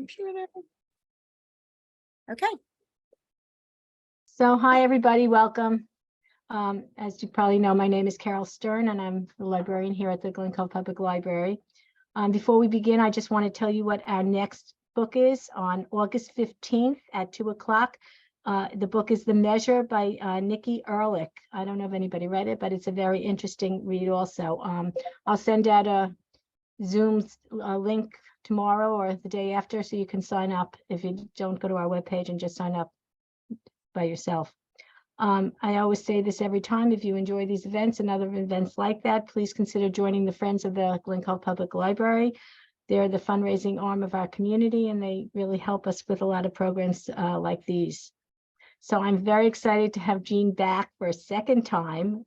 computer. Okay. So hi, everybody. Welcome. As you probably know, my name is Carol Stern, and I'm the librarian here at the Glen Cove Public Library. Before we begin, I just want to tell you what our next book is on August 15th at 2 o'clock. The book is The Measure by Nikki Ehrlich. I don't know if anybody read it, but it's a very interesting read also. I'll send out a Zoom link tomorrow or the day after, so you can sign up if you don't go to our webpage and just sign up by yourself. I always say this every time: if you enjoy these events and other events like that, please consider joining the Friends of the Glen Cove Public Library. They're the fundraising arm of our community, and they really help us with a lot of programs like these. So I'm very excited to have Jean back for a second time.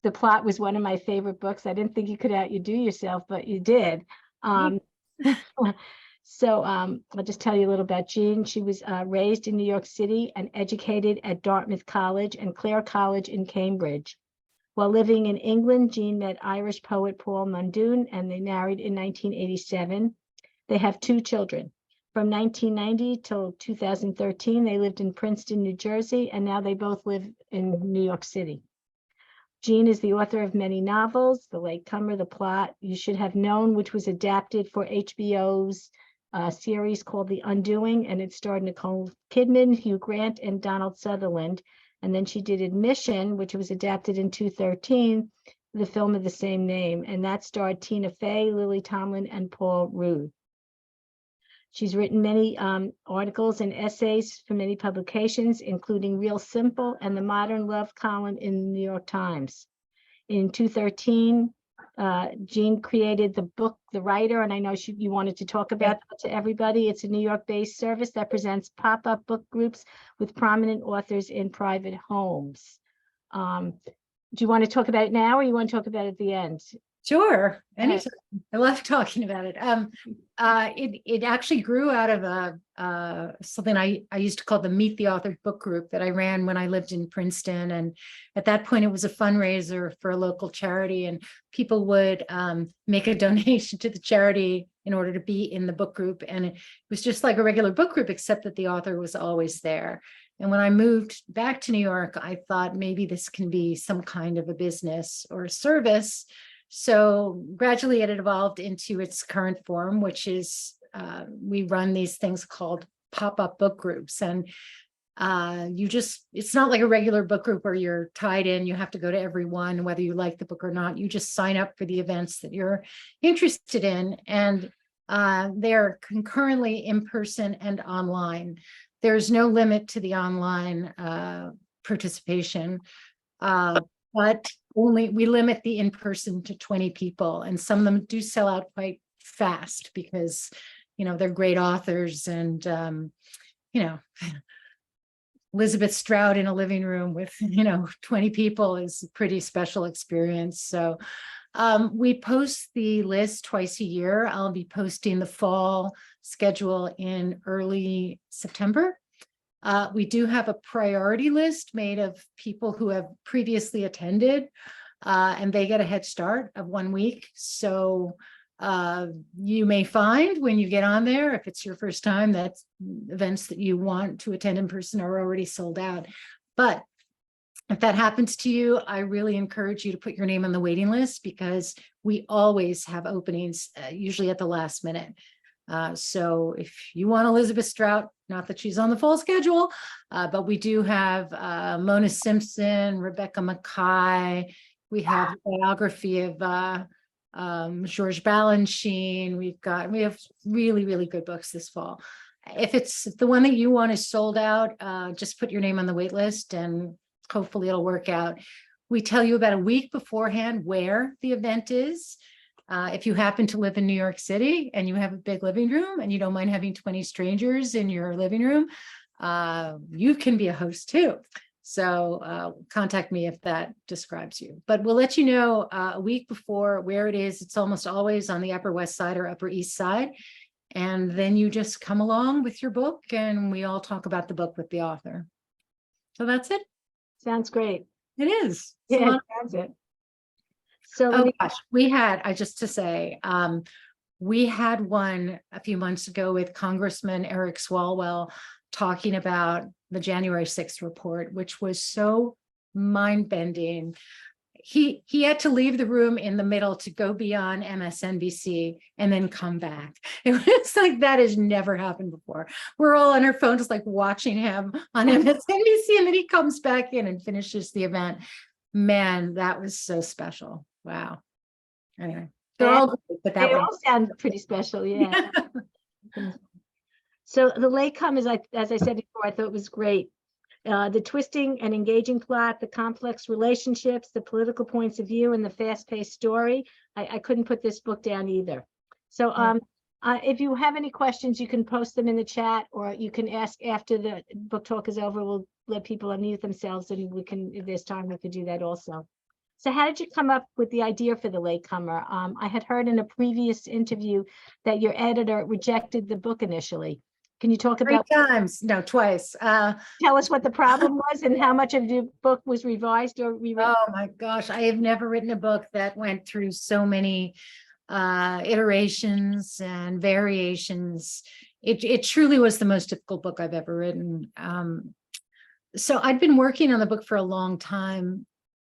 The Plot was one of my favorite books. I didn't think you could outdo yourself, but you did. So I'll just tell you a little about Jean. She was raised in New York City and educated at Dartmouth College and Clare College in Cambridge. While living in England, Jean met Irish poet Paul Muldoon, and they married in 1987. They have 2 children. From 1990 till 2013, they lived in Princeton, New Jersey, and now they both live in New York City. Jean is the author of many novels: The Latecomer, The Plot, You Should Have Known, which was adapted for HBO's series called The Undoing, and it starred Nicole Kidman, Hugh Grant, and Donald Sutherland. And then she did Admission, which was adapted in 2013, the film of the same name, and that starred Tina Fey, Lily Tomlin, and Paul Rudd. She's written many articles and essays for many publications, including Real Simple and the Modern Love column in the New York Times. In 2013, Jean created the book, The Writer, and I know you wanted to talk about that to everybody. It's a New York-based service that presents pop-up book groups with prominent authors in private homes. Do you want to talk about it now, or you want to talk about it at the end? Sure. Anytime. I love talking about it. It actually grew out of something I used to call the Meet the Author book group that I ran when I lived in Princeton. And at that point, it was a fundraiser for a local charity, and people would make a donation to the charity in order to be in the book group. And it was just like a regular book group, except that the author was always there. And when I moved back to New York, I thought maybe this can be some kind of a business or a service. So gradually it evolved into its current form, which is we run these things called pop-up book groups. And it's not like a regular book group where you're tied in. You have to go to every one, whether you like the book or not. You just sign up for the events that you're interested in. And they're concurrently in person and online. There's no limit to the online participation. But we limit the in-person to 20 people, and some of them do sell out quite fast because, they're great authors, and, Elizabeth Strout in a living room with, 20 people is a pretty special experience. So we post the list twice a year. I'll be posting the fall schedule in early September. We do have a priority list made of people who have previously attended, and they get a head start of 1 week. So you may find when you get on there, if it's your first time, that events that you want to attend in person are already sold out. But if that happens to you, I really encourage you to put your name on the waiting list, because we always have openings, usually at the last minute. So if you want Elizabeth Strout, not that she's on the fall schedule, but we do have Mona Simpson, Rebecca Mackay. We have a biography of George Balanchine. We have really, really good books this fall. If the one that you want is sold out, just put your name on the wait list, and hopefully it'll work out. We tell you about a week beforehand where the event is. If you happen to live in New York City and you have a big living room and you don't mind having 20 strangers in your living room, you can be a host too. So contact me if that describes you. But we'll let you know a week before where it is. It's almost always on the Upper West Side or Upper East Side. And then you just come along with your book, and we all talk about the book with the author. So that's it. Sounds great. It is. Yeah, that's it. So oh gosh, we had, just to say, We had one a few months ago with Congressman Eric Swalwell talking about the January 6th report, which was so mind-bending. He had to leave the room in the middle to go be on MSNBC and then come back. It was like, that has never happened before. We're all on our phones, like watching him on MSNBC, and then he comes back in and finishes the event. Man, that was so special. Wow. Anyway, they're all great, but that They one. all sound pretty special, yeah. So the Latecomer, as I said before, I thought it was great. The twisting and engaging plot, the complex relationships, the political points of view, and the fast-paced story. I couldn't put this book down either. So if you have any questions, you can post them in the chat, or you can ask after the book talk is over. We'll let people unmute themselves, and we can, if there's time, we could do that also. So how did you come up with the idea for the Latecomer? I had heard in a previous interview that your editor rejected the book initially. Can you talk about 3 times? No, twice. tell us what the problem was and how much of the book was revised or rewritten? Oh my gosh, I have never written a book that went through so many iterations and variations. It truly was the most difficult book I've ever written. So I'd been working on the book for a long time.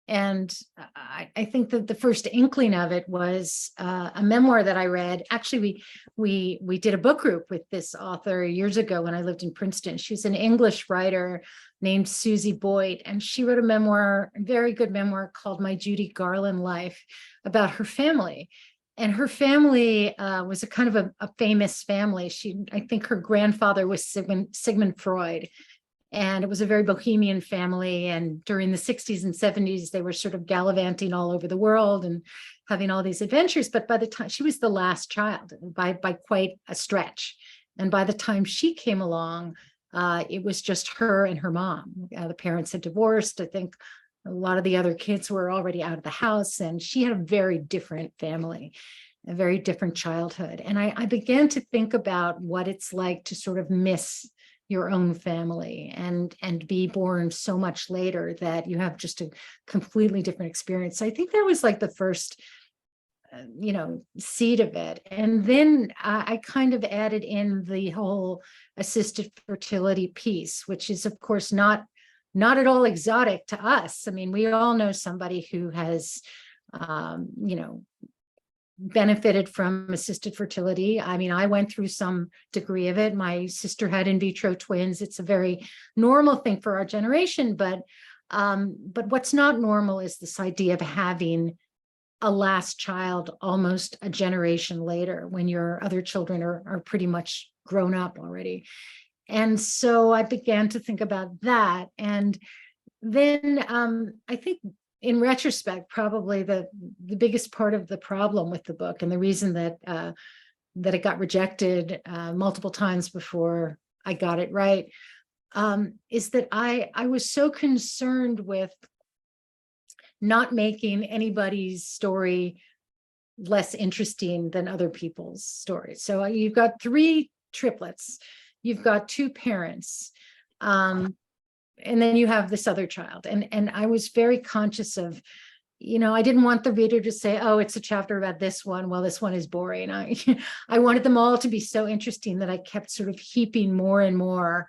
And I think that the first inkling of it was a memoir that I read. Actually, we did a book group with this author years ago when I lived in Princeton. She's an English writer named Susie Boyd, and she wrote a memoir, a very good memoir called My Judy Garland Life, about her family. And her family was a kind of a famous family. I think her grandfather was Sigmund Freud. And it was a very bohemian family. And during the 60s and 70s, they were sort of gallivanting all over the world and having all these adventures. But by the time she was the last child by quite a stretch. And by the time she came along, it was just her and her mom. The parents had divorced. I think a lot of the other kids were already out of the house, and she had a very different family, a very different childhood. And I began to think about what it's like to sort of miss your own family and be born so much later that you have just a completely different experience. So I think that was like the first, seed of it. And then I kind of added in the whole assisted fertility piece, which is of course not at all exotic to us. I mean, we all know somebody who has, benefited from assisted fertility. I mean, I went through some degree of it. My sister had in vitro twins. It's a very normal thing for our generation, but what's not normal is this idea of having a last child almost a generation later when your other children are pretty much grown up already. And so I began to think about that. And then I think in retrospect, probably the biggest part of the problem with the book, and the reason that it got rejected multiple times before I got it right, is that I was so concerned with not making anybody's story less interesting than other people's stories. So you've got 3 triplets, you've got 2 parents, and then you have this other child. And I was very conscious of, I didn't want the reader to say, oh, it's a chapter about this one. Well, this one is boring. I wanted them all to be so interesting that I kept sort of heaping more and more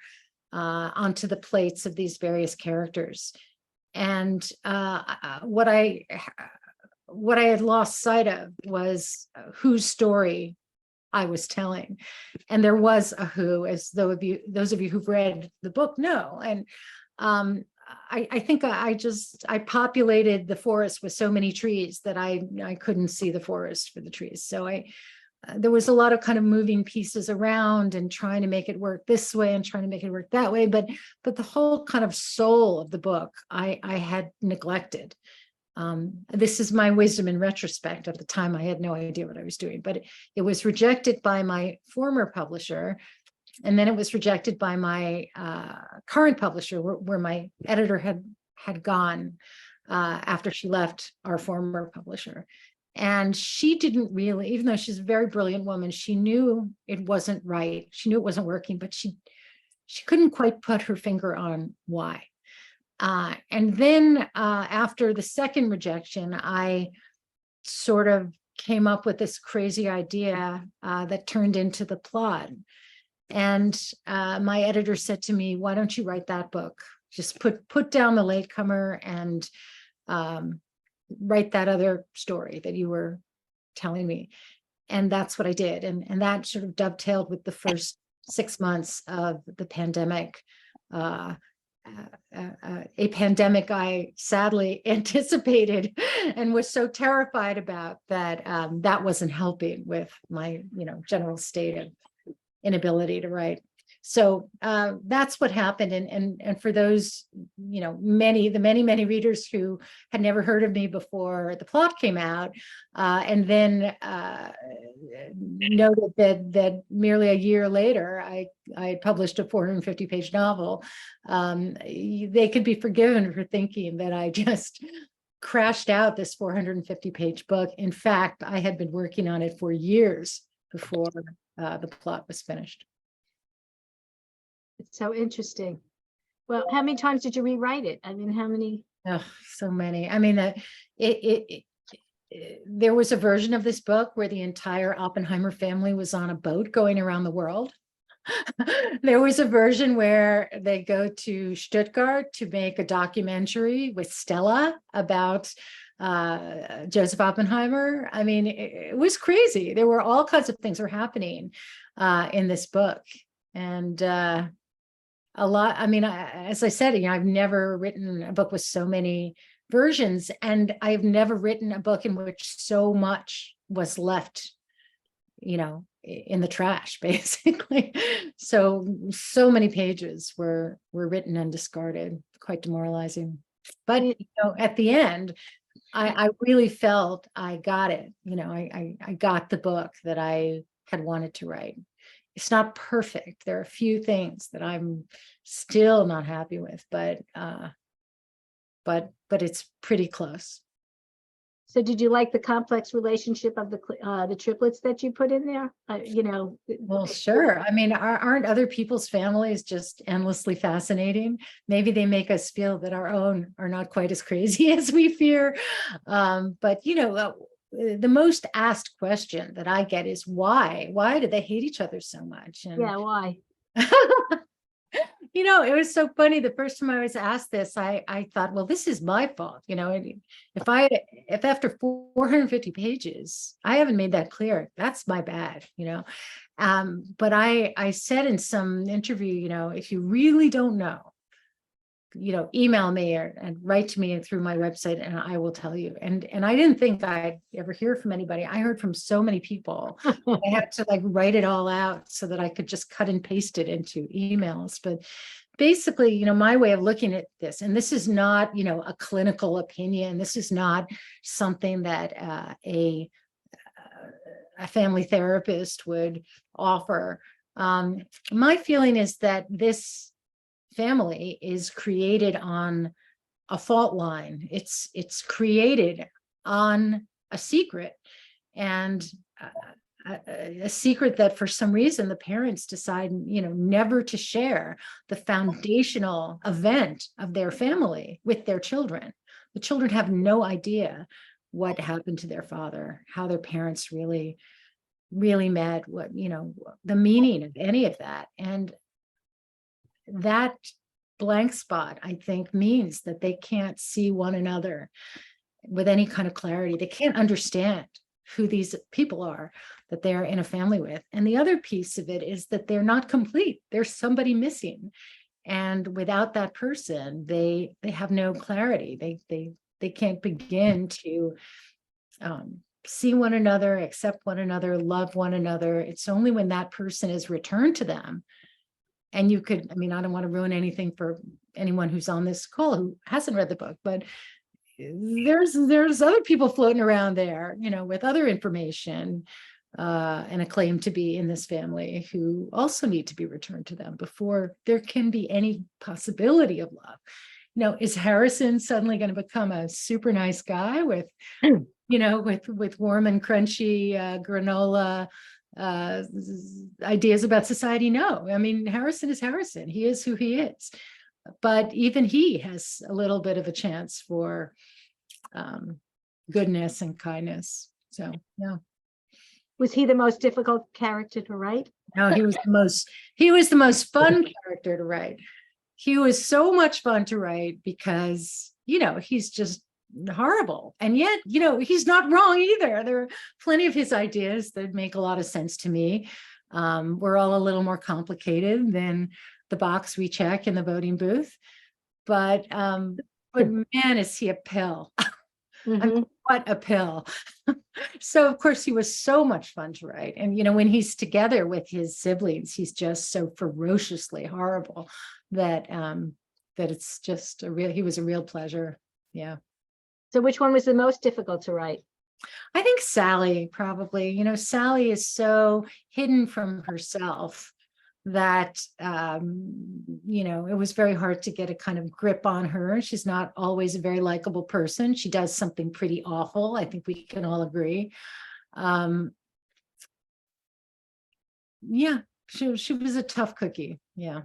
onto the plates of these various characters. And what I had lost sight of was whose story I was telling. And there was a who, as those of you who've read the book know. And I think I populated the forest with so many trees that I couldn't see the forest for the trees. So there was a lot of kind of moving pieces around and trying to make it work this way and trying to make it work that way. But the whole kind of soul of the book, I had neglected. This is my wisdom in retrospect. At the time, I had no idea what I was doing, but it was rejected by my former publisher. And then it was rejected by my current publisher, where my editor had gone after she left our former publisher. And she didn't really, even though she's a very brilliant woman, she knew it wasn't right. She knew it wasn't working, but she couldn't quite put her finger on why. And then after the second rejection, I sort of came up with this crazy idea that turned into the plot. And my editor said to me, why don't you write that book? Just put down the Latecomer and write that other story that you were telling me. And that's what I did. And that sort of dovetailed with the first 6 months of the pandemic. A pandemic I sadly anticipated and was so terrified about that that wasn't helping with my, general state of inability to write. So that's what happened. And for those, many readers who had never heard of me before the plot came out, and then noted that merely a year later, I published a 450-page novel, they could be forgiven for thinking that I just crashed out this 450-page book. In fact, I had been working on it for years before the plot was finished. It's so interesting. Well, how many times did you rewrite it? I mean, how many? Oh, so many. I mean, there was a version of this book where the entire Oppenheimer family was on a boat going around the world. There was a version where they go to Stuttgart to make a documentary with Stella about Joseph Oppenheimer. I mean, it was crazy. There were all kinds of things were happening in this book. And a lot, I mean, as I said, I've never written a book with so many versions, and I've never written a book in which so much was left, in the trash, basically. So many pages were written and discarded, quite demoralizing. But, at the end, I really felt I got it. I got the book that I had wanted to write. It's not perfect. There are a few things that I'm still not happy with, but it's pretty close. So did you like the complex relationship of the triplets that you put in there? Well, sure. I mean, aren't other people's families just endlessly fascinating? Maybe they make us feel that our own are not quite as crazy as we fear. But the most asked question that I get is why? Why do they hate each other so much? And yeah, why? it was so funny. The first time I was asked this, I thought, well, this is my fault. If after 450 pages, I haven't made that clear, that's my bad, but I said in some interview, if you really don't know, email me and write to me through my website and I will tell you. And I didn't think I'd ever hear from anybody. I heard from so many people. I had to write it all out so that I could just cut and paste it into emails. But basically, my way of looking at this, and this is not, a clinical opinion. This is not something that a family therapist would offer. My feeling is that this family is created on a fault line. It's created on a secret, and a secret that for some reason the parents decide, never to share the foundational event of their family with their children. The children have no idea what happened to their father, how their parents really met, what, the meaning of any of that. And that blank spot, I think, means that they can't see one another with any kind of clarity. They can't understand who these people are that they're in a family with. And the other piece of it is that they're not complete. There's somebody missing. And without that person, they have no clarity. They can't begin to see one another, accept one another, love one another. It's only when that person is returned to them. And I don't want to ruin anything for anyone who's on this call who hasn't read the book, but there's other people floating around there, with other information and a claim to be in this family who also need to be returned to them before there can be any possibility of love. Is Harrison suddenly going to become a super nice guy with, with warm and crunchy granola ideas about society? No. I mean, Harrison is Harrison. He is who he is. But even he has a little bit of a chance for goodness and kindness. So, yeah. Was he the most difficult character to write? No, he was the most fun character to write. He was so much fun to write because, he's just horrible. And yet, he's not wrong either. There are plenty of his ideas that make a lot of sense to me. We're all a little more complicated than the box we check in the voting booth. But man, is he a pill. I mean, what a pill. So of course he was so much fun to write. And when he's together with his siblings, he's just so ferociously horrible that it's just he was a real pleasure. Yeah. So which one was the most difficult to write? I think Sally probably. Sally is so hidden from herself that it was very hard to get a kind of grip on her. She's not always a very likable person. She does something pretty awful. I think we can all agree. Yeah, she was a tough cookie. Yeah.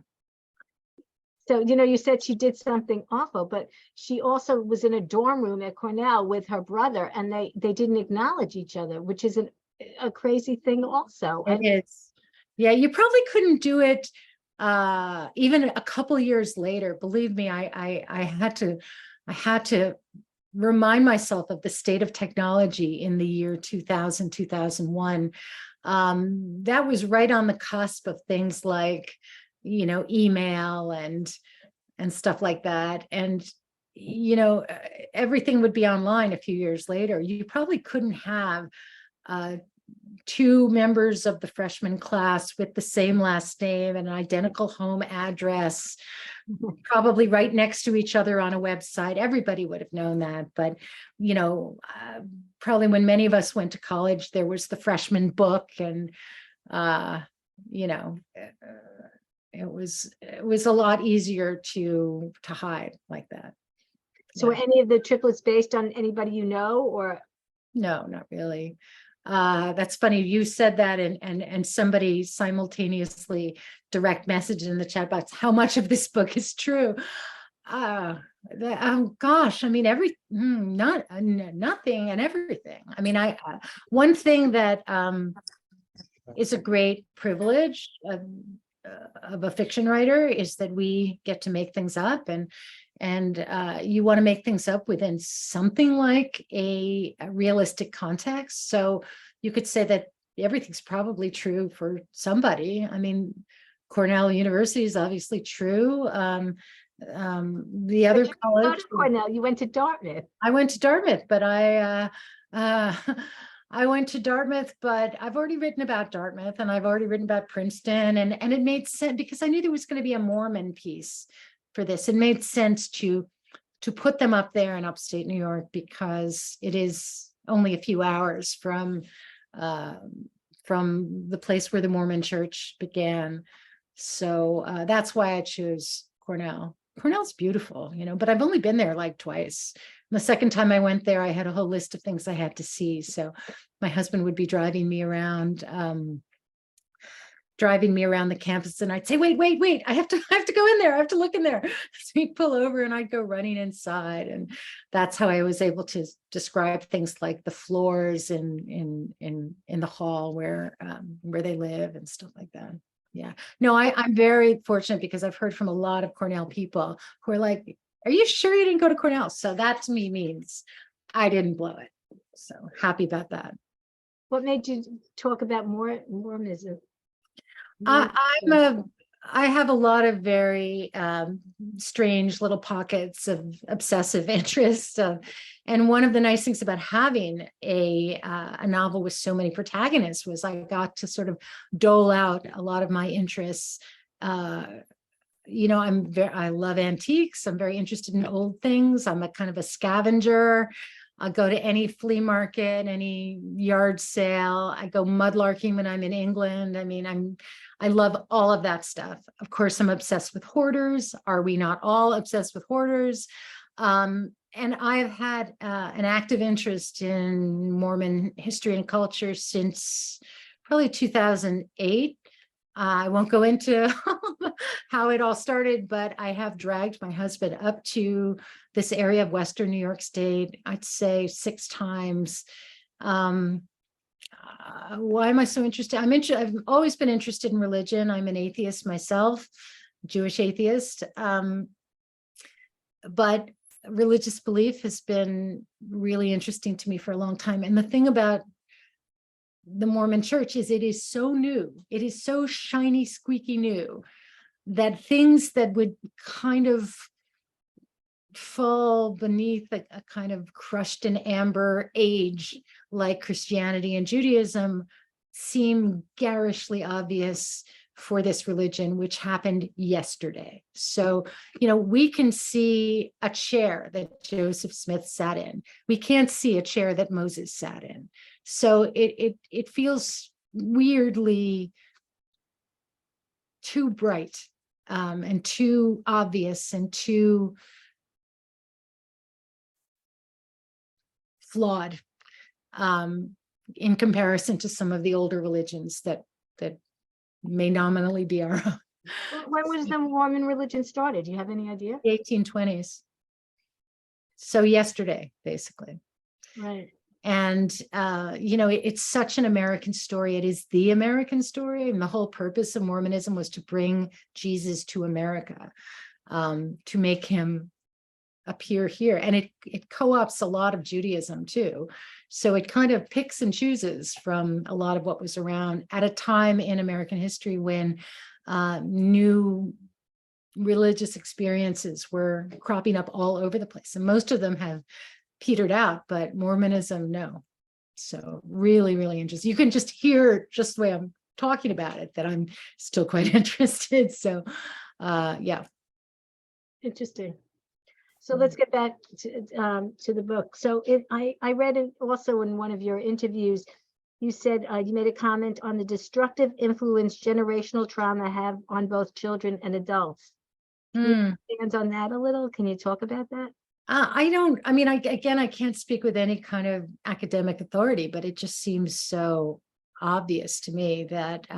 So, you said she did something awful, but she also was in a dorm room at Cornell with her brother, and they didn't acknowledge each other, which is a crazy thing also. It is. Yeah, you probably couldn't do it even a couple years later. Believe me, I had to remind myself of the state of technology in the year 2000, 2001. That was right on the cusp of things like, email and stuff like that. And, everything would be online a few years later. You probably couldn't have two members of the freshman class with the same last name and an identical home address, probably right next to each other on a website. Everybody would have known that. But, probably when many of us went to college, there was the freshman book, and, it was a lot easier to hide like that. So were any of the triplets based on anybody or? No, not really. That's funny. You said that, and somebody simultaneously direct message in the chat box, how much of this book is true? Oh gosh, I mean, nothing and everything. I mean, one thing that is a great privilege of a fiction writer is that we get to make things up, and you want to make things up within something like a realistic context. So you could say that everything's probably true for somebody. I mean, Cornell University is obviously true. The other college, Cornell, you went to Dartmouth. I went to Dartmouth, but I went to Dartmouth, but I've already written about Dartmouth, and I've already written about Princeton, and it made sense because I knew there was going to be a Mormon piece for this. It made sense to put them up there in upstate New York because it is only a few hours from the place where the Mormon Church began. So that's why I chose Cornell. Cornell's beautiful, but I've only been there like twice. The second time I went there, I had a whole list of things I had to see. So my husband would be driving me around the campus, and I'd say, wait, I have to go in there. I have to look in there. So he'd pull over and I'd go running inside. And that's how I was able to describe things like the floors in the hall where they live and stuff like that. Yeah, no, I'm very fortunate because I've heard from a lot of Cornell people who are like, are you sure you didn't go to Cornell? So that to me means I didn't blow it. So happy about that. What made you talk about Mormonism? I have a lot of very strange little pockets of obsessive interest. And one of the nice things about having a novel with so many protagonists was I got to sort of dole out a lot of my interests. I love antiques. I'm very interested in old things. I'm a kind of a scavenger. I'll go to any flea market, any yard sale. I go mudlarking when I'm in England. I mean, I love all of that stuff. Of course, I'm obsessed with hoarders. Are we not all obsessed with hoarders? And I've had an active interest in Mormon history and culture since probably 2008. I won't go into how it all started, but I have dragged my husband up to this area of Western New York State, I'd say 6 times. Why am I so interested? I've always been interested in religion. I'm an atheist myself, Jewish atheist. But religious belief has been really interesting to me for a long time. And the thing about the Mormon church is it is so new. It is so shiny, squeaky new that things that would kind of fall beneath a kind of crushed in amber age like Christianity and Judaism seem garishly obvious for this religion, which happened yesterday. So, we can see a chair that Joseph Smith sat in. We can't see a chair that Moses sat in. So it feels weirdly too bright and too obvious and too flawed in comparison to some of the older religions that may nominally be our own. When was the Mormon religion started? Do you have any idea? The 1820s. So yesterday, basically. Right. And, it's such an American story. It is the American story. And the whole purpose of Mormonism was to bring Jesus to America, to make him appear here. And it co-opts a lot of Judaism too. So it kind of picks and chooses from a lot of what was around at a time in American history when new religious experiences were cropping up all over the place. And most of them have petered out, but Mormonism, no. So really, really interesting. You can just hear just the way I'm talking about it that I'm still quite interested. So yeah. Interesting. So let's get back to the book. So I read it also in one of your interviews. You said you made a comment on the destructive influence generational trauma have on both children and adults. Can you expand on that a little? Can you talk about that? I can't speak with any kind of academic authority, but it just seems so obvious to me that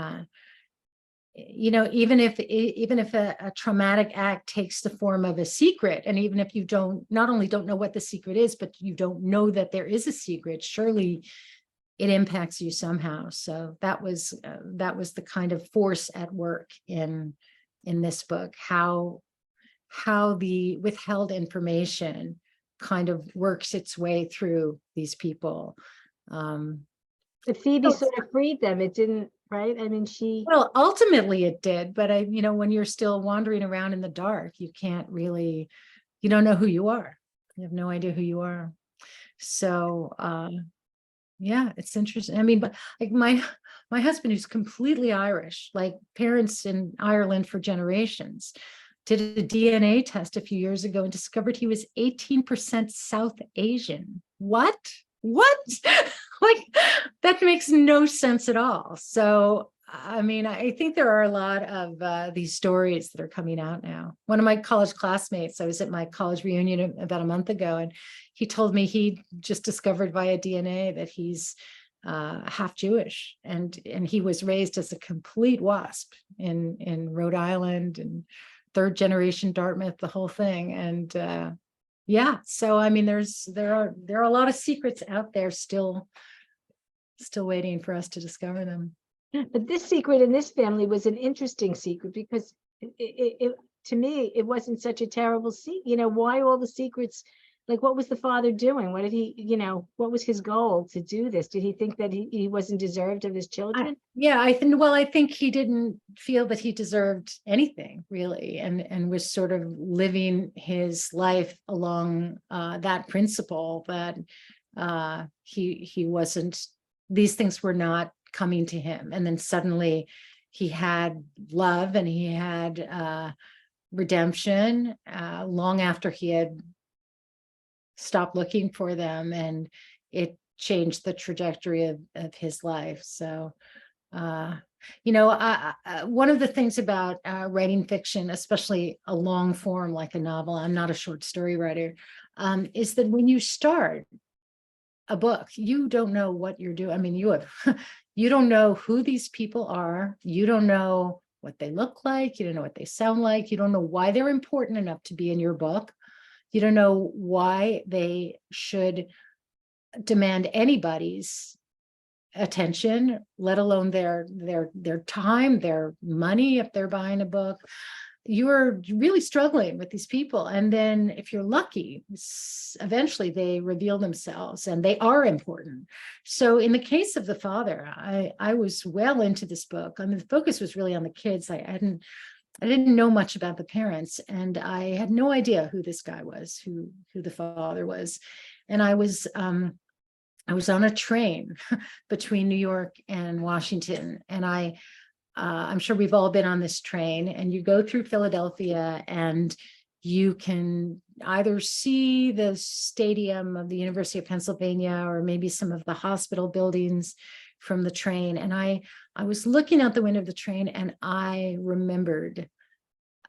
even if a traumatic act takes the form of a secret, and even if you not only don't know what the secret is, but you don't know that there is a secret, surely it impacts you somehow. So that was the kind of force at work in this book, how the withheld information kind of works its way through these people. But Phoebe sort of freed them. It didn't, right? I mean, well, ultimately it did, but when you're still wandering around in the dark, you don't know who you are. You have no idea who you are. So, yeah, it's interesting. I mean, but like my husband, who's completely Irish, like parents in Ireland for generations, did a DNA test a few years ago and discovered he was 18% South Asian. What? Like, that makes no sense at all. So, I mean, I think there are a lot of these stories that are coming out now. One of my college classmates, I was at my college reunion about a month ago, and he told me he just discovered via DNA that he's half Jewish, and he was raised as a complete WASP in Rhode Island and third generation Dartmouth, the whole thing. And yeah, so I mean, there are a lot of secrets out there still waiting for us to discover them. But this secret in this family was an interesting secret because it to me, it wasn't such a terrible secret. Why all the secrets? Like, what was the father doing? What did he, what was his goal to do this? Did he think that he wasn't deserved of his children? I think he didn't feel that he deserved anything really, and was sort of living his life along that principle that he wasn't, these things were not coming to him. And then suddenly he had love and he had redemption long after he had stopped looking for them, and it changed the trajectory of his life. So one of the things about writing fiction, especially a long form like a novel, I'm not a short story writer, is that when you start a book, you don't know what you're doing. I mean, you don't know who these people are. You don't know what they look like. You don't know what they sound like. You don't know why they're important enough to be in your book. You don't know why they should demand anybody's attention, let alone their time, their money if they're buying a book. You are really struggling with these people. And then if you're lucky, eventually they reveal themselves and they are important. So in the case of the father, I was well into this book. I mean, the focus was really on the kids. I didn't know much about the parents, and I had no idea who this guy was, who the father was. And I was on a train between New York and Washington, and I'm sure we've all been on this train, and you go through Philadelphia and you can either see the stadium of the University of Pennsylvania or maybe some of the hospital buildings from the train. And I was looking out the window of the train, and I remembered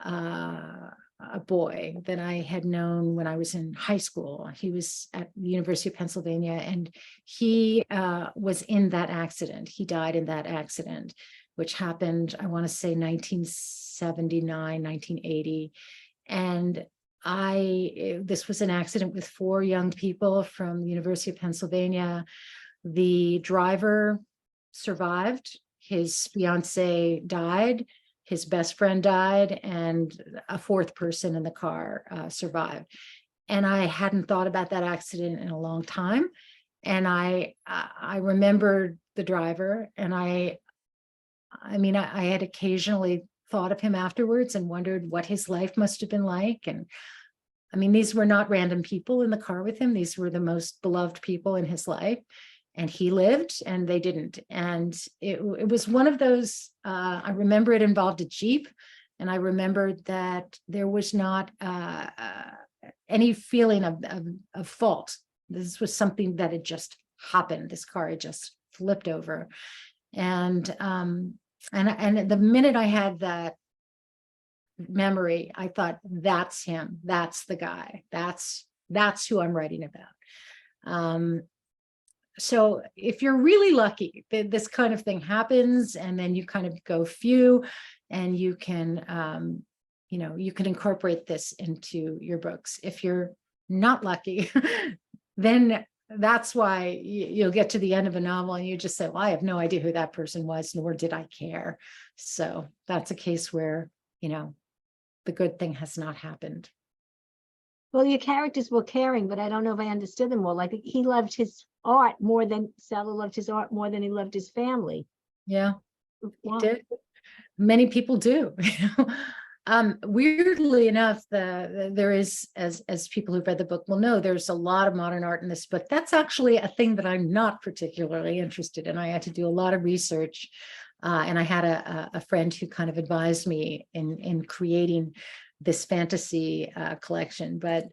a boy that I had known when I was in high school. He was at the University of Pennsylvania, and he was in that accident. He died in that accident, which happened, I want to say 1979, 1980. And this was an accident with 4 young people from the University of Pennsylvania. The driver survived, his fiance died, his best friend died, and a 4th person in the car survived. And I hadn't thought about that accident in a long time. And I remembered the driver, and I had occasionally thought of him afterwards and wondered what his life must have been like. And I mean, these were not random people in the car with him. These were the most beloved people in his life. And he lived and they didn't. And it was one of those, I remember it involved a Jeep. And I remembered that there was not any feeling of fault. This was something that had just happened. This car had just flipped over. And the minute I had that memory, I thought, that's him. That's the guy. That's who I'm writing about. So if you're really lucky, this kind of thing happens, and then you kind of go phew, and you can, you can incorporate this into your books. If you're not lucky, then that's why you'll get to the end of a novel and you just say, well, I have no idea who that person was, nor did I care. So that's a case where, the good thing has not happened. Well, your characters were caring, but I don't know if I understood them well. Like, he loved his art more than Sally loved his art more than he loved his family. Yeah, Wow. he did. Many people do. Weirdly enough, there is, as people who've read the book will know, there's a lot of modern art in this book. That's actually a thing that I'm not particularly interested in. I had to do a lot of research, and I had a friend who kind of advised me in creating this fantasy collection. But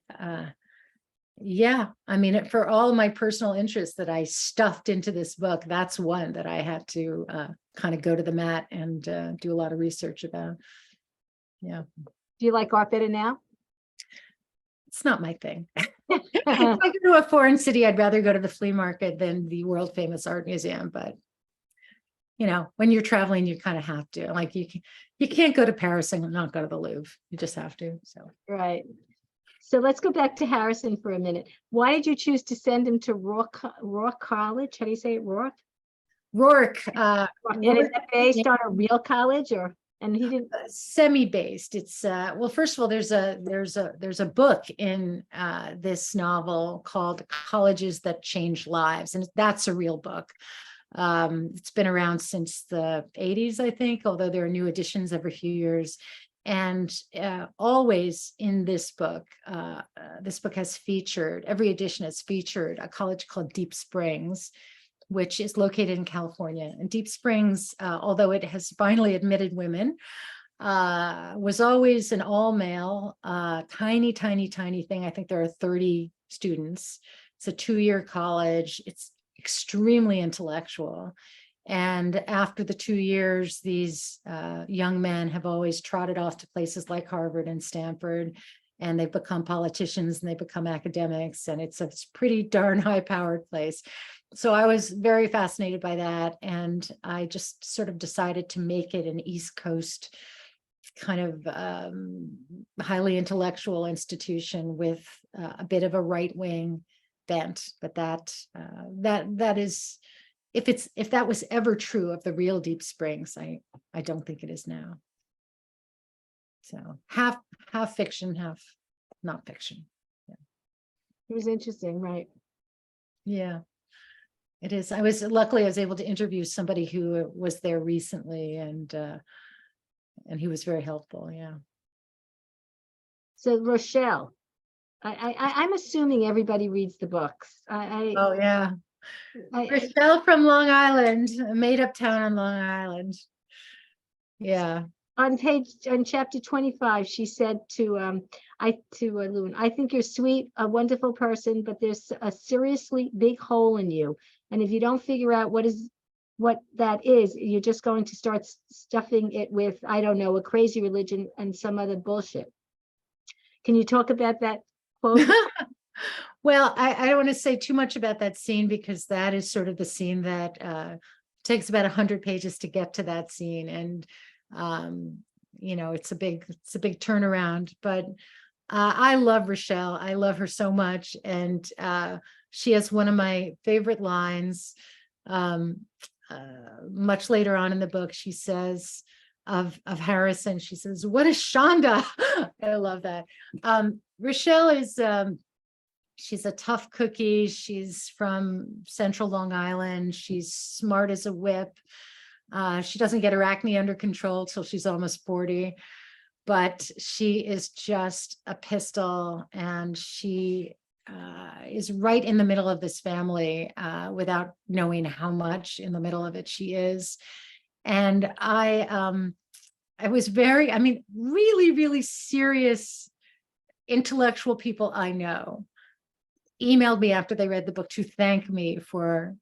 yeah, I mean, for all of my personal interests that I stuffed into this book, that's one that I had to kind of go to the mat and do a lot of research about. Yeah. Do you like art better now? It's not my thing. If I go to a foreign city, I'd rather go to the flea market than the world famous art museum. But when you're traveling, you kind of have to. Like, you can't go to Paris and not go to the Louvre. You just have to. So right. So let's go back to Harrison for a minute. Why did you choose to send him to Rourke College? How do you say it? Rourke. Rourke. And is that based on a real college, or? And he didn't. Semi-based. It's well, first of all, there's a book in this novel called Colleges That Change Lives, and that's a real book. It's been around since the 80s, I think, although there are new editions every few years. And always in this book has featured, every edition has featured a college called Deep Springs, which is located in California. And Deep Springs, although it has finally admitted women, was always an all-male, tiny thing. I think there are 30 students. It's a 2-year college. It's extremely intellectual. And after the 2 years, these young men have always trotted off to places like Harvard and Stanford, and they've become politicians and they become academics, and it's a pretty darn high-powered place. So I was very fascinated by that, and I just sort of decided to make it an East Coast kind of highly intellectual institution with a bit of a right-wing bent, but that is, if that was ever true of the real Deep Springs, I don't think it is now. So half fiction, half not fiction. It was interesting, right? Yeah, it is. I was able to interview somebody who was there recently, and he was very helpful. Yeah. So Rochelle, I'm assuming everybody reads the books. Oh yeah. I Rochelle from Long Island, a made-up town on Long Island. Yeah. on chapter 25, she said to Loon, I think you're sweet, a wonderful person, but there's a seriously big hole in you. And if you don't figure out what that is, you're just going to start stuffing it with, I don't know, a crazy religion and some other bullshit. Can you talk about that quote? Well, I don't want to say too much about that scene, because that is sort of the scene that takes about 100 pages to get to that scene. And it's a big turnaround, but I love Rochelle. I love her so much. And she has one of my favorite lines. Much later on in the book, she says of Harrison, she says, "What is Shonda?" I love that. Rochelle is, she's a tough cookie. She's from Central Long Island. She's smart as a whip. She doesn't get her acne under control till she's almost 40, but she is just a pistol, and she is right in the middle of this family without knowing how much in the middle of it she is. And I was really, really serious intellectual people I know emailed me after they read the book to thank me for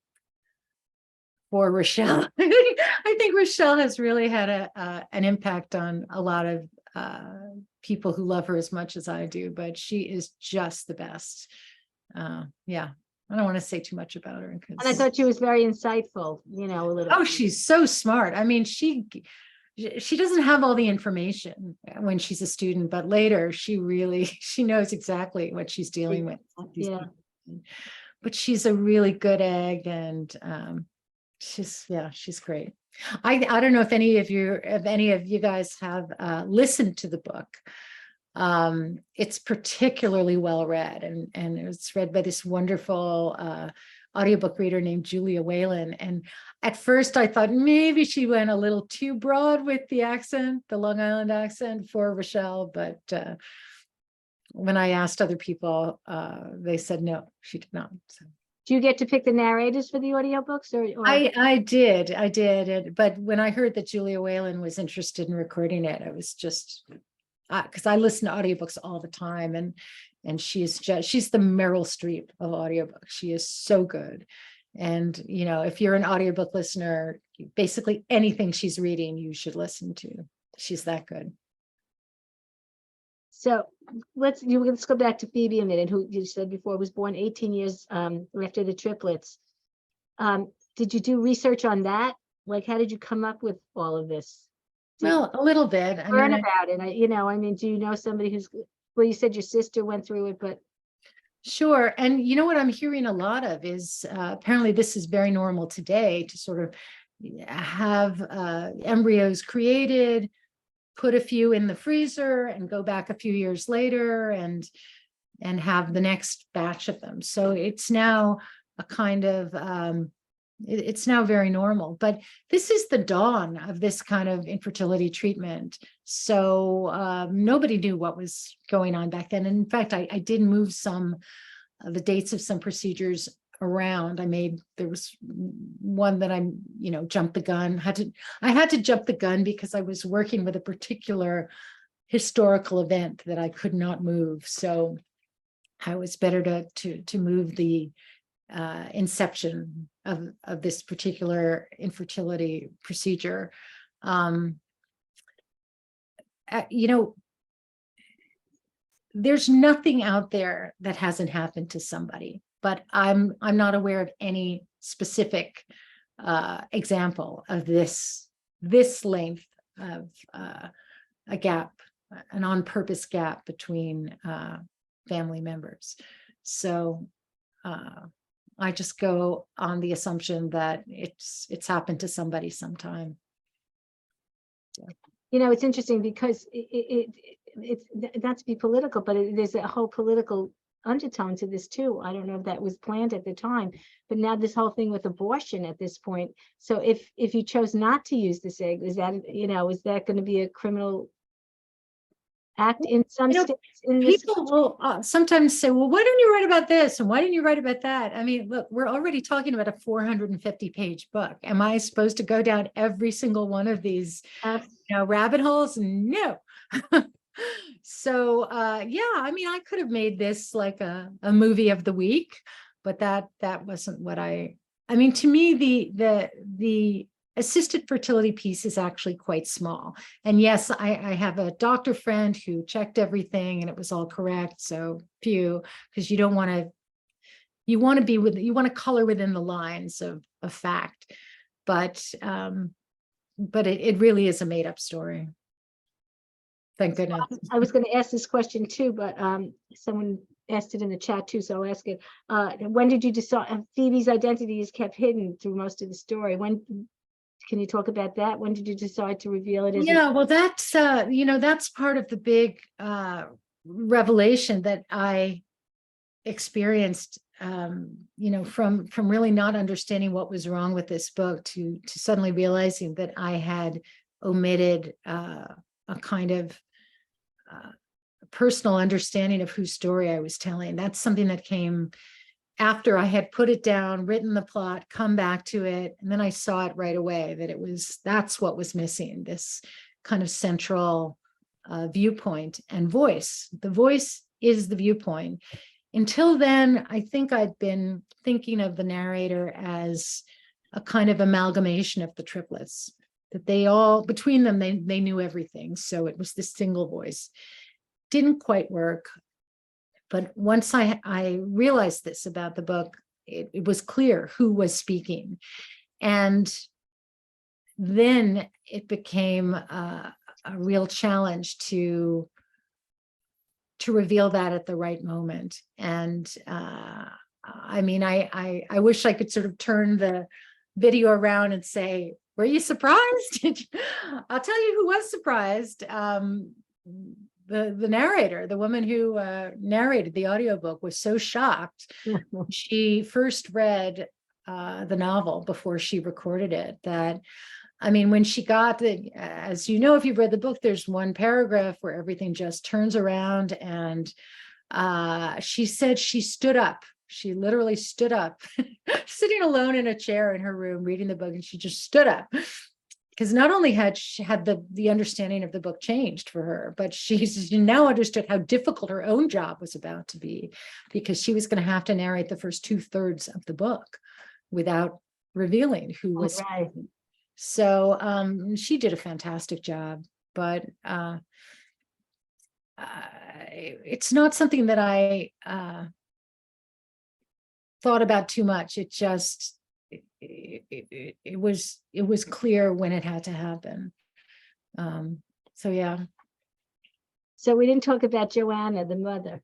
Rochelle. I think Rochelle has really had an impact on a lot of people who love her as much as I do, but she is just the best. Yeah, I don't want to say too much about her. And I thought she was very insightful, a little. Oh, she's so smart. I mean, she doesn't have all the information when she's a student, but later she knows exactly what she's dealing with. Yeah. But she's a really good egg, and she's great. I don't know if any of you guys have listened to the book. It's particularly well read, and it's read by this wonderful audiobook reader named Julia Whalen. And at first I thought maybe she went a little too broad with the accent, the Long Island accent for Rochelle, but when I asked other people, they said no, she did not. So. Do you get to pick the narrators for the audiobooks? Or? I did. But when I heard that Julia Whalen was interested in recording it, I was just, because I listen to audiobooks all the time, and she's the Meryl Streep of audiobooks. She is so good. And, if you're an audiobook listener, basically anything she's reading, you should listen to. She's that good. So let's go back to Phoebe a minute, who you said before was born 18 years after the triplets. Did you do research on that? Like, how did you come up with all of this? Well, a little bit. Learn about it. Do you know somebody well, you said your sister went through it, but. Sure. And what I'm hearing a lot of is apparently this is very normal today, to sort of have embryos created, put a few in the freezer, and go back a few years later and have the next batch of them. So it's now a kind of it's now very normal, but this is the dawn of this kind of infertility treatment. So nobody knew what was going on back then. And in fact, I did move some of the dates of some procedures around. There was one that I jumped the gun. I had to jump the gun because I was working with a particular historical event that I could not move. So I was better to move the inception of this particular infertility procedure. There's nothing out there that hasn't happened to somebody, but I'm not aware of any specific example of this length of a gap, an on-purpose gap between family members. So I just go on the assumption that it's happened to somebody sometime. You know, it's interesting because it's not to be political, but there's a whole political undertone to this too. I don't know if that was planned at the time, but now this whole thing with abortion at this point. So if you chose not to use this egg, is that, you know, is that going to be a criminal act in some You know, states in this? People will sometimes say, well, why don't you write about this? And why didn't you write about that? I mean, look, we're already talking about a 450-page book. Am I supposed to go down every single one of these, rabbit holes? No. So, yeah, I mean, I could have made this like a movie of the week, but that wasn't what I mean, to me, the assisted fertility piece is actually quite small. And yes, I have a doctor friend who checked everything and it was all correct. So phew, because you want to color within the lines of fact, but it really is a made up story. Thank goodness. I was going to ask this question too, but someone asked it in the chat too, so I'll ask it. When did you decide Phoebe's identity is kept hidden through most of the story? When can you talk about that? When did you decide to reveal it? Well, that's that's part of the big revelation that I experienced. From really not understanding what was wrong with this book to suddenly realizing that I had omitted a kind of personal understanding of whose story I was telling. That's something that came after I had put it down, written the plot, come back to it, and then I saw it right away that that's what was missing, this kind of central viewpoint and voice. The voice is the viewpoint. Until then, I think I'd been thinking of the narrator as a kind of amalgamation of the triplets, that they all, between them, they knew everything. So it was this single voice. Didn't quite work. But once I realized this about the book, it was clear who was speaking. And then it became a real challenge to reveal that at the right moment. And I mean, I wish I could sort of turn the video around and say, were you surprised? I'll tell you who was surprised. The narrator, the woman who narrated the audiobook, was so shocked. She first read the novel before she recorded it, that, I mean, when she got as you know, if you've read the book, there's one paragraph where everything just turns around, and she said she stood up. She literally stood up, sitting alone in a chair in her room reading the book, and she just stood up. Because not only had she had the understanding of the book changed for her, but she now understood how difficult her own job was about to be, because she was going to have to narrate the first 2/3 of the book without revealing who was. Right. So she did a fantastic job, but it's not something that I thought about too much. It just it was clear when it had to happen. So yeah. So we didn't talk about Joanna, the mother.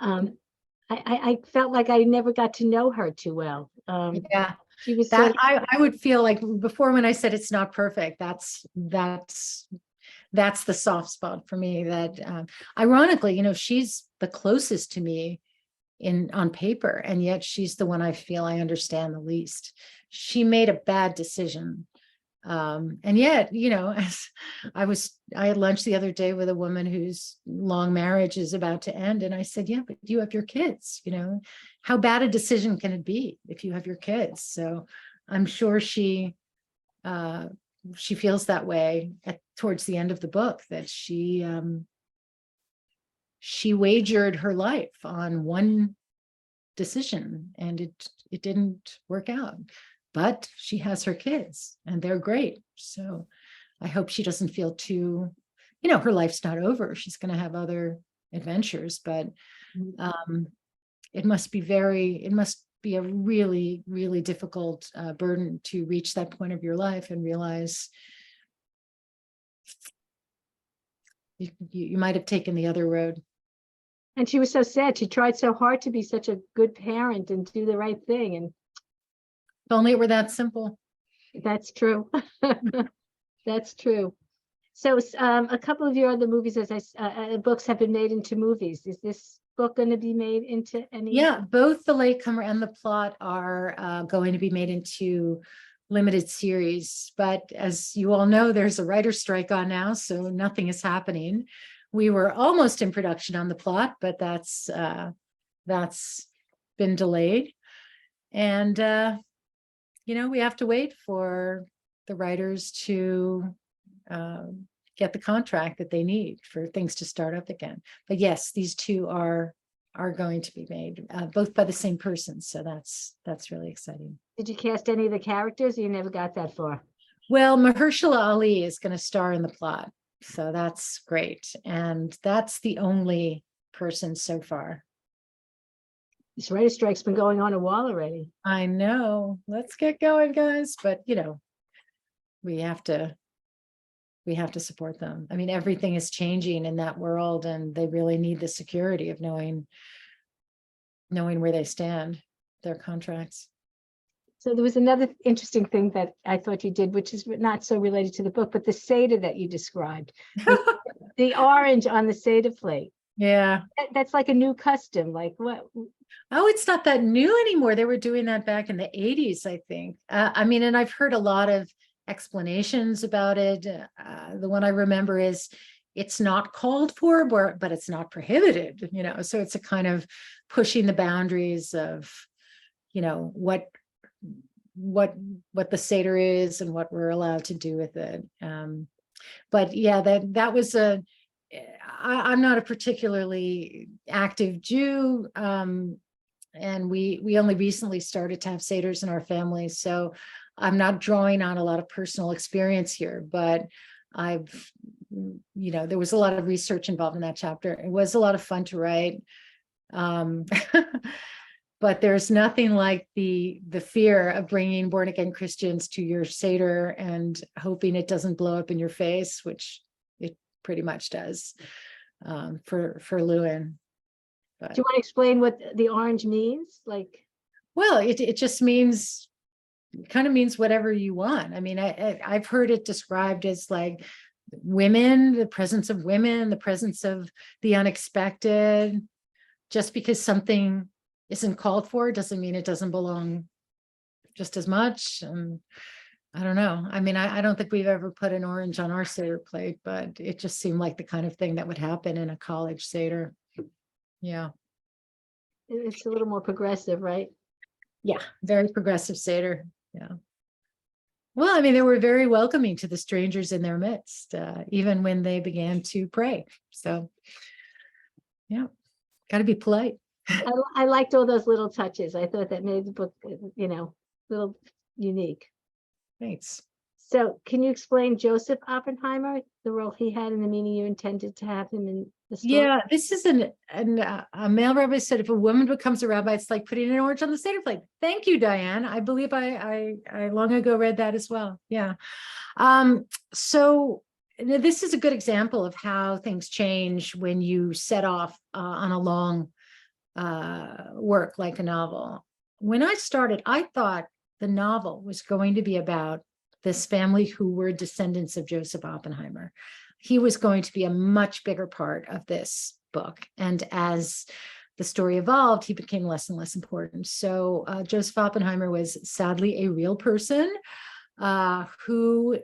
I felt like I never got to know her too well. Yeah, she was that I would feel like before, when I said it's not perfect, that's the soft spot for me. That ironically, she's the closest to me on paper, and yet she's the one I feel I understand the least. She made a bad decision. And yet, as I had lunch the other day with a woman whose long marriage is about to end. And I said, yeah, but you have your kids, how bad a decision can it be if you have your kids? So I'm sure she feels that way towards the end of the book, that she wagered her life on one decision, and it didn't work out. But she has her kids, and they're great. So I hope she doesn't feel too, her life's not over. She's going to have other adventures, but it must be a really, really difficult burden to reach that point of your life and realize you might have taken the other road. And she was so sad. She tried so hard to be such a good parent and do the right thing. And If only it were that simple. that's true. That's true. So a couple of your other movies, books have been made into movies. Is this book going to be made into any? Yeah, both the Latecomer and the plot are going to be made into limited series. But as you all know, there's a writer's strike on now, so nothing is happening. We were almost in production on the plot, but that's been delayed. And we have to wait for the writers to get the contract that they need for things to start up again. But yes, these two are going to be made both by the same person. So that's really exciting. Did you cast any of the characters? Or you never got that far. Well, Mahershala Ali is going to star in the plot. So that's great. And that's the only person so far. This writer strike's been going on a while already. I know. Let's get going, guys. But we have to support them. I mean, everything is changing in that world, and they really need the security of knowing where they stand, their contracts. So there was another interesting thing that I thought you did, which is not so related to the book, but the Seder that you described, the orange on the Seder plate. Yeah. That's like a new custom. Like what? Oh, it's not that new anymore. They were doing that back in the 80s, I think. And I've heard a lot of explanations about it. The one I remember is it's not called for, but it's not prohibited, so it's a kind of pushing the boundaries of, what the Seder is and what we're allowed to do with it. But yeah, that was I'm not a particularly active Jew. And we only recently started to have Seders in our family. So I'm not drawing on a lot of personal experience here, but there was a lot of research involved in that chapter. It was a lot of fun to write. But there's nothing like the fear of bringing born again Christians to your Seder and hoping it doesn't blow up in your face, which it pretty much does for Lewin. But, do you want to explain what the orange means? Well, it just means, kind of means whatever you want. I mean, I've heard it described as like women, the presence of women, the presence of the unexpected. Just because something isn't called for doesn't mean it doesn't belong just as much. And I don't know. I mean, I don't think we've ever put an orange on our Seder plate, but it just seemed like the kind of thing that would happen in a college Seder. Yeah. It's a little more progressive, right? Yeah, very progressive Seder. Yeah. Well, I mean, they were very welcoming to the strangers in their midst, even when they began to pray. So, yeah, got to be polite. I liked all those little touches. I thought that made the book, little unique. Thanks. So can you explain Joseph Oppenheimer, the role he had and the meaning you intended to have him in the story? Yeah, this is a male rabbi said, if a woman becomes a rabbi, it's like putting an orange on the Seder plate. Thank you, Diane. I believe I long ago read that as well. Yeah. So this is a good example of how things change when you set off on a long work like a novel. When I started, I thought the novel was going to be about this family who were descendants of Joseph Oppenheimer. He was going to be a much bigger part of this book. And as the story evolved, he became less and less important. So Joseph Oppenheimer was sadly a real person who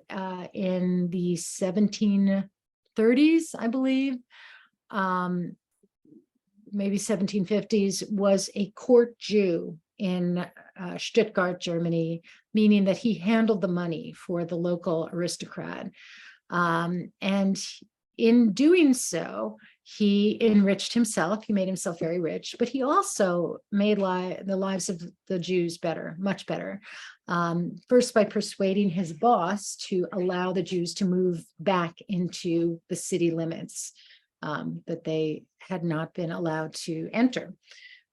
in the 1730s, I believe, maybe 1750s, was a court Jew in Stuttgart, Germany, meaning that he handled the money for the local aristocrat. And in doing so, he enriched himself. He made himself very rich, but he also made the lives of the Jews better, much better. First, by persuading his boss to allow the Jews to move back into the city limits that they had not been allowed to enter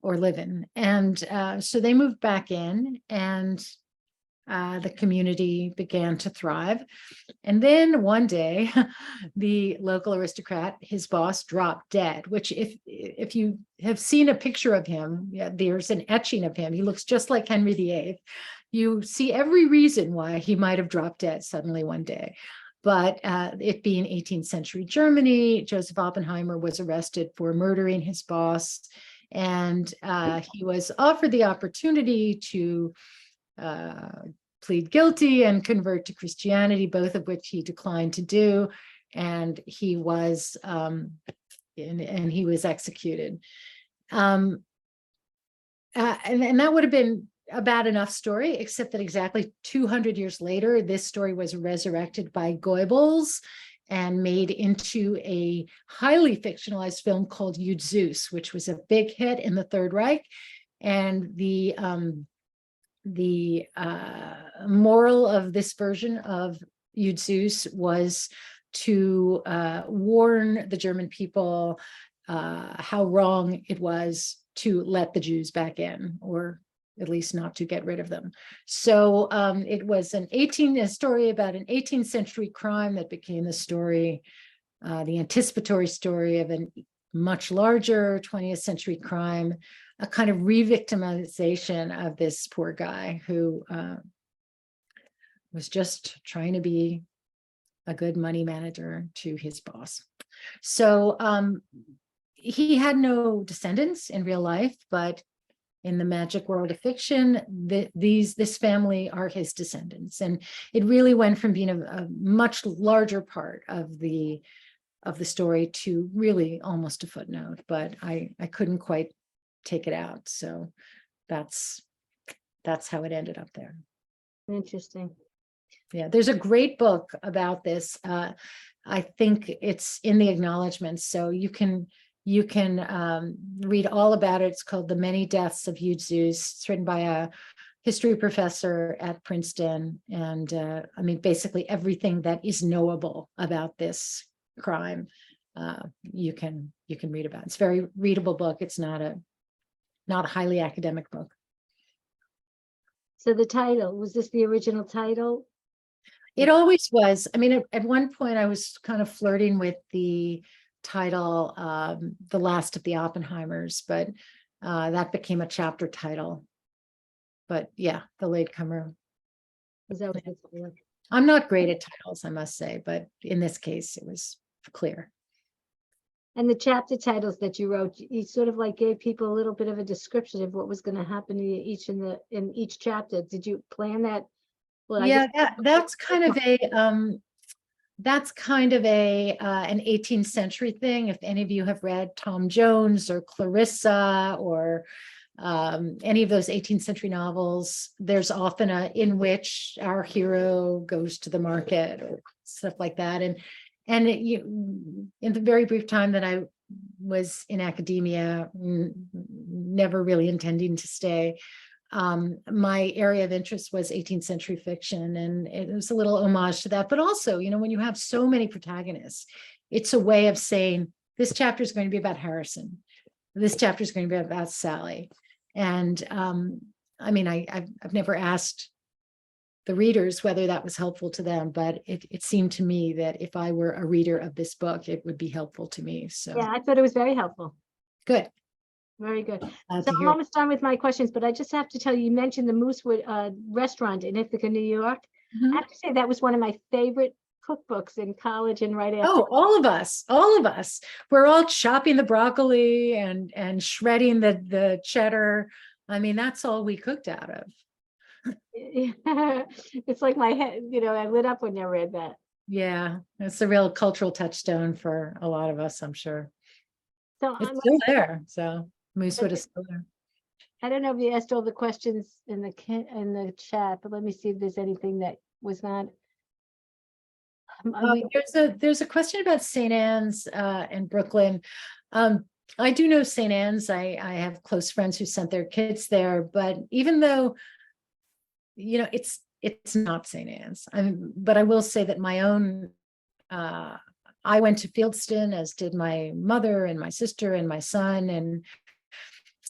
or live in. And so they moved back in, and the community began to thrive. And then one day, the local aristocrat, his boss, dropped dead, which if you have seen a picture of him, yeah, there's an etching of him. He looks just like Henry VIII. You see every reason why he might have dropped dead suddenly one day. But it being 18th century Germany, Joseph Oppenheimer was arrested for murdering his boss. And he was offered the opportunity to plead guilty and convert to Christianity, both of which he declined to do. And he was he was executed. And that would have been a bad enough story, except that exactly 200 years later, this story was resurrected by Goebbels and made into a highly fictionalized film called You'd Zeus, which was a big hit in the Third Reich. And the moral of this version of You'd Zeus was to warn the German people how wrong it was to let the Jews back in, or at least not to get rid of them. So it was a story about an 18th century crime that became the story, the anticipatory story of a much larger 20th century crime, a kind of re-victimization of this poor guy who was just trying to be a good money manager to his boss. So he had no descendants in real life, but in the magic world of fiction, this family are his descendants. And it really went from being a much larger part of the story to really almost a footnote, but I couldn't quite take it out. So that's how it ended up there. Interesting. Yeah, there's a great book about this. I think it's in the acknowledgments, so you can read all about it. It's called The Many Deaths of You'd Zeus. It's written by a history professor at Princeton. And I mean, basically everything that is knowable about this crime, you can read about. It's a very readable book. It's not a highly academic book. So the title, was this the original title? It always was. I mean, at one point I was kind of flirting with the title, The Last of the Oppenheimers, but that became a chapter title. But yeah, The Latecomer. Is that what it's called? I'm not great at titles, I must say, but in this case, it was clear. And the chapter titles that you wrote, you sort of like gave people a little bit of a description of what was going to happen to you in each chapter. Did you plan that? Well, yeah, that's kind of an 18th century thing. If any of you have read Tom Jones or Clarissa or any of those 18th century novels, there's often in which our hero goes to the market or stuff like that. And in the very brief time that I was in academia, never really intending to stay, my area of interest was 18th century fiction, and it was a little homage to that. But also, when you have so many protagonists, it's a way of saying this chapter is going to be about Harrison, this chapter is going to be about Sally. And I mean, I've never asked the readers whether that was helpful to them, but it seemed to me that if I were a reader of this book, it would be helpful to me. So yeah, I thought it was very helpful. Good. Very good. So I'm almost done with my questions, but I just have to tell you, you mentioned the Moosewood restaurant in Ithaca, New York. Mhm. I have to say that was one of my favorite cookbooks in college and right after. Oh, all of us. We're all chopping the broccoli and shredding the cheddar. I mean, that's all we cooked out of. It's like my head, I lit up when I read that. Yeah, it's a real cultural touchstone for a lot of us, I'm sure. So It's still there. So Moosewood is still there. I don't know if you asked all the questions in the chat, but let me see if there's anything that was not. There's a question about St. Anne's and Brooklyn. I do know St. Anne's. I have close friends who sent their kids there, but even though it's not St. Anne's, but I will say that my own I went to Fieldston, as did my mother and my sister and my son, and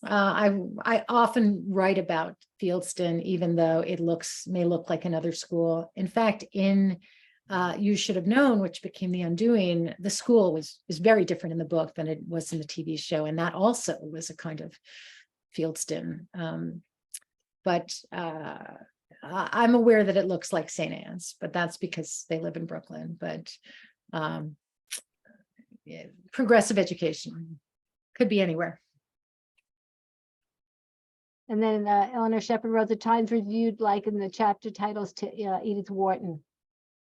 I often write about Fieldston, even though it may look like another school. In fact, in You Should Have Known, which became The Undoing, the school is very different in the book than it was in the TV show, and that also was a kind of Fieldston. But I'm aware that it looks like St. Anne's, but that's because they live in Brooklyn. But yeah, progressive education could be anywhere. And then Eleanor Shepard wrote, the Times reviewed like in the chapter titles to Edith Wharton.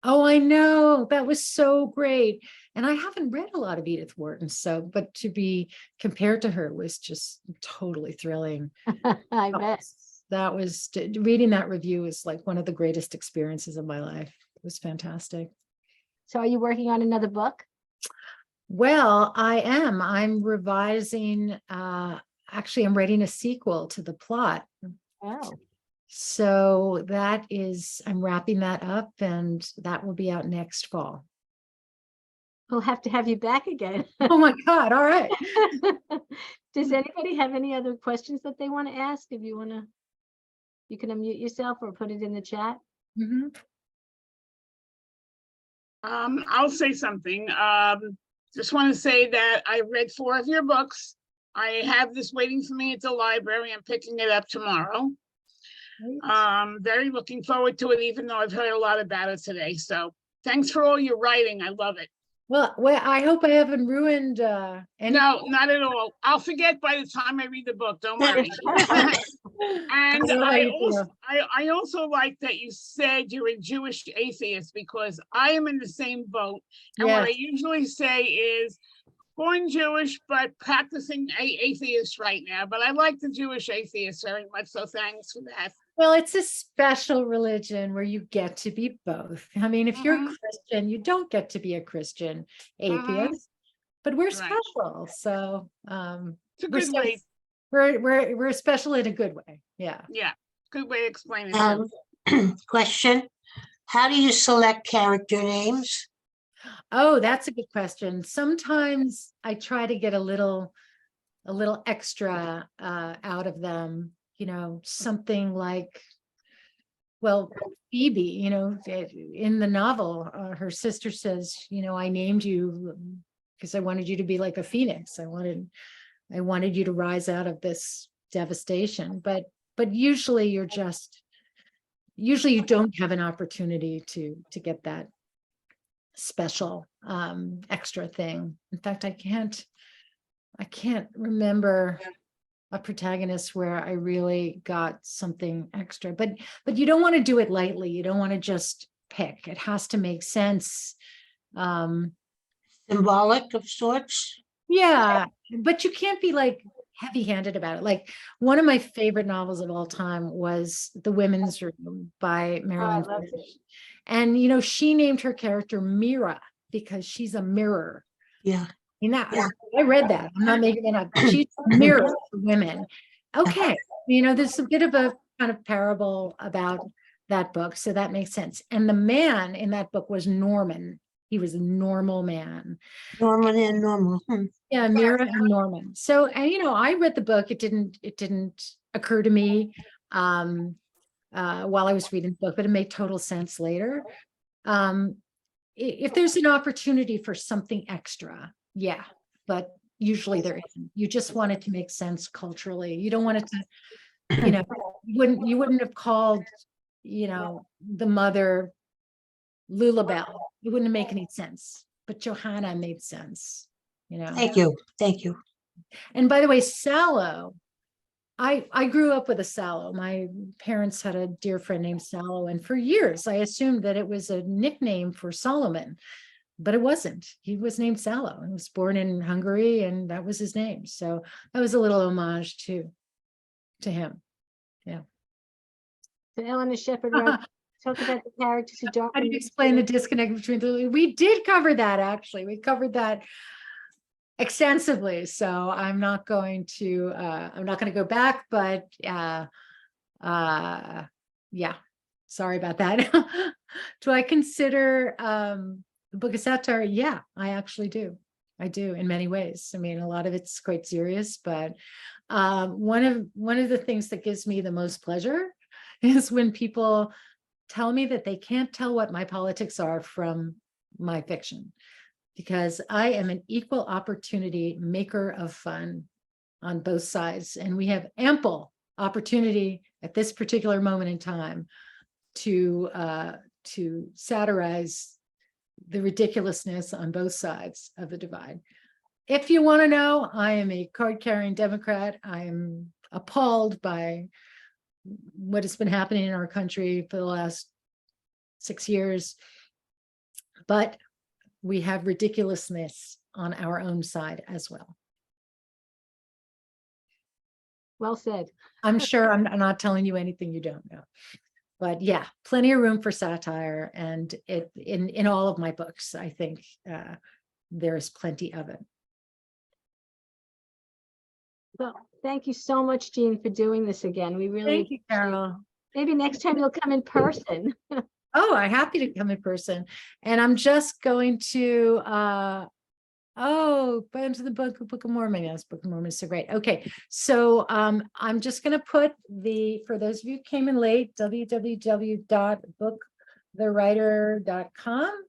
Oh, I know. That was so great. And I haven't read a lot of Edith Wharton, but to be compared to her was just totally thrilling. I bet. That was reading that review was like one of the greatest experiences of my life. It was fantastic. So are you working on another book? Well, I am. I'm revising. Actually, I'm writing a sequel to the plot. Oh. So I'm wrapping that up, and that will be out next fall. We'll have to have you back again. Oh my God. All right. Does anybody have any other questions that they want to ask? If you want to, you can unmute yourself or put it in the chat. Mm-hmm. I'll say something. Just want to say that I read 4 of your books. I have this waiting for me at the library. I'm picking it up tomorrow. Very looking forward to it, even though I've heard a lot about it today. So thanks for all your writing. I love it. Well, I hope I haven't ruined any. No, not at all. I'll forget by the time I read the book. Don't worry. And I also like that you said you're a Jewish atheist, because I am in the same boat. And what I usually say is born Jewish, but practicing atheist right now. But I like the Jewish atheist very much. So thanks for that. Well, it's a special religion where you get to be both. I mean, if you're a Christian, you don't get to be a Christian atheist, but we're special. So it's a good way. We're special in a good way. Yeah. Yeah. Good way to explain it. Question: how do you select character names? Oh, that's a good question. Sometimes I try to get a little extra out of them. You know, something like, well, Phoebe, you know, in the novel, her sister says, you know, I named you because I wanted you to be like a phoenix. I wanted you to rise out of this devastation. But usually you don't have an opportunity to get that special extra thing. In fact, I can't remember a protagonist where I really got something extra, but you don't want to do it lightly. You don't want to just pick. It has to make sense. Symbolic of sorts. Yeah, but you can't be like heavy-handed about it. Like one of my favorite novels of all time was The Women's Room by Marilyn Fish. And you know, she named her character Mira because she's a mirror. Yeah. You know, I read that. I'm not making it up. She's a mirror for women. Okay. You know, there's a bit of a kind of parable about that book. So that makes sense. And the man in that book was Norman. He was a normal man. Norman and normal. Yeah, Mira and Norman. So, and you know, I read the book. It didn't occur to me while I was reading the book, but it made total sense later. If there's an opportunity for something extra, yeah, but usually there isn't. You just want it to make sense culturally. You don't want it to, you know, you wouldn't have called, you know, the mother Lulabelle. It wouldn't make any sense. But Johanna made sense, you know. Thank you. Thank you. And by the way, Sallow, I grew up with a Sallow. My parents had a dear friend named Sallow, and for years I assumed that it was a nickname for Solomon. But it wasn't. He was named Sallow. He was born in Hungary, and that was his name. So that was a little homage to him. Yeah. So Eleanor Shepard wrote, talk about the characters who don't. How do you explain the disconnect between the? We did cover that actually. We covered that extensively. So I'm not going to go back, but yeah. Sorry about that. Do I consider the book of satire? Yeah, I actually do. I do in many ways. I mean, a lot of it's quite serious, but one of the things that gives me the most pleasure is when people tell me that they can't tell what my politics are from my fiction, because I am an equal opportunity maker of fun on both sides. And we have ample opportunity at this particular moment in time to satirize the ridiculousness on both sides of the divide. If you want to know, I am a card-carrying Democrat. I am appalled by what has been happening in our country for the last 6 years. But we have ridiculousness on our own side as well. Well said. I'm sure I'm not telling you anything you don't know. But yeah, plenty of room for satire, and in all of my books, I think there's plenty of it. Well, thank you so much, Jean, for doing this again. We really Thank you, Carol. maybe next time you'll come in person. Oh, I'm happy to come in person. And I'm just going to go into the Book of Mormon. Yes, Book of Mormon is so great. Okay, so I'm just going to put for those of you who came in late, www.booktherewriter.com.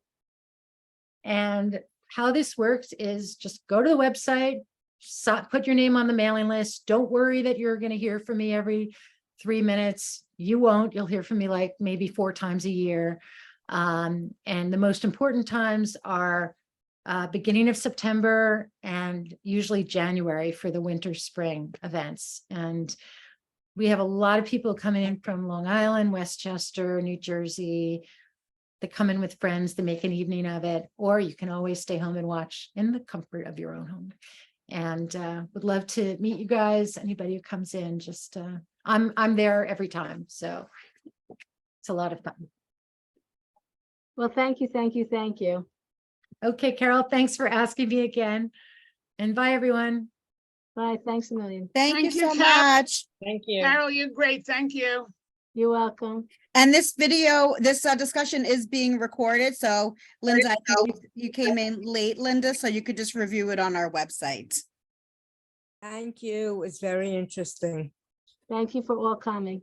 And how this works is just go to the website, put your name on the mailing list. Don't worry that you're going to hear from me every 3 minutes. You won't. You'll hear from me like maybe 4 times a year. And the most important times are beginning of September and usually January for the winter spring events. And we have a lot of people coming in from Long Island, Westchester, New Jersey. They come in with friends, they make an evening of it, or you can always stay home and watch in the comfort of your own home. And would love to meet you guys. Anybody who comes in, just I'm there every time. So it's a lot of fun. Well, thank you, thank you, thank you. Okay, Carol, thanks for asking me again. And bye, everyone. Bye, thanks a million. Thank you so Carol. much. Thank you. Carol, you're great. Thank you. You're welcome. And this discussion is being recorded. So Linda, I think you came in late, Linda, so you could just review it on our website. Thank you. It's very interesting. Thank you for all coming.